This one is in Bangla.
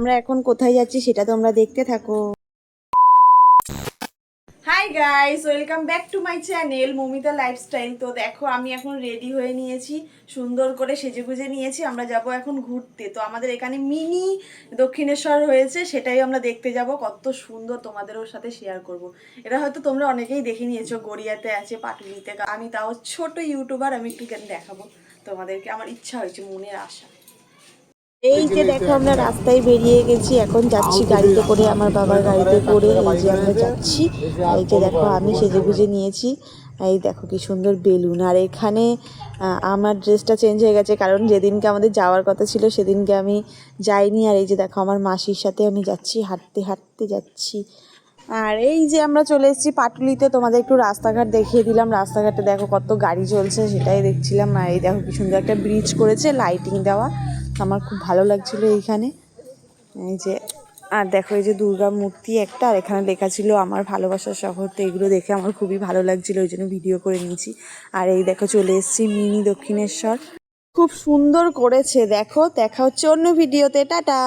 আমরা এখন কোথায় যাচ্ছি সেটা তোমরা দেখতে থাকো। Hi guys, welcome back to my channel Moumita lifestyle. তো দেখো আমি এখন রেডি হয়ে নিয়েছি, সুন্দর করে সেজেগুজে নিয়েছি। আমরা যাব এখন ঘুরতে। তো আমাদের এখানে মিনি দক্ষিণেশ্বর হয়েছে, সেটাই আমরা দেখতে যাব। কত সুন্দর, তোমাদেরও সাথে শেয়ার করব। এটা হয়তো তোমরা অনেকেই দেখে নিয়েছো, গড়িয়াতে আছে, পাটুলিতে। আমি তাও ছোট ইউটিউবার, আমি একটু দেখাবো তোমাদেরকে। আমার ইচ্ছা হয়েছে, মনের আশা। এই যে দেখো আমরা রাস্তায় বেরিয়ে গেছি, এখন যাচ্ছি গাড়িতে করে, আমার বাবার গাড়িতে করে। এই যে আমরা যাচ্ছি। এই যে দেখো আমি সেজেগুজে নিয়েছি। এই দেখো কি সুন্দর বেলুন। আর এখানে আমার ড্রেসটা চেঞ্জ হয়ে গেছে, কারণ যেদিনকে আমাদের যাওয়ার কথা ছিল সেদিনকে আমি যাইনি। আর এই যে দেখো আমার মাসির সাথে আমি যাচ্ছি, হাঁটতে হাঁটতে যাচ্ছি। আর এই যে আমরা চলে এসেছি পাটুলিতে। তোমাদের একটু রাস্তাঘাট দেখিয়ে দিলাম। রাস্তাঘাটে দেখো কত গাড়ি চলছে, সেটাই দেখছিলাম। আর এই দেখো কি সুন্দর একটা ব্রিজ করেছে, লাইটিং দেওয়া। আমার খুব ভালো লাগছিল এইখানে। এই যে, আর দেখো এই যে দুর্গা মূর্তি একটা, আর এখানে লেখা ছিল আমার ভালোবাসার শহর। তো এগুলো দেখে আমার খুবই ভালো লাগছিল, ওই জন্য ভিডিও করে নিয়েছি। আর এই দেখো চলে এসেছি মিনি দক্ষিণেশ্বর। খুব সুন্দর করেছে, দেখো। দেখা হচ্ছে অন্য ভিডিওতে। টাটা।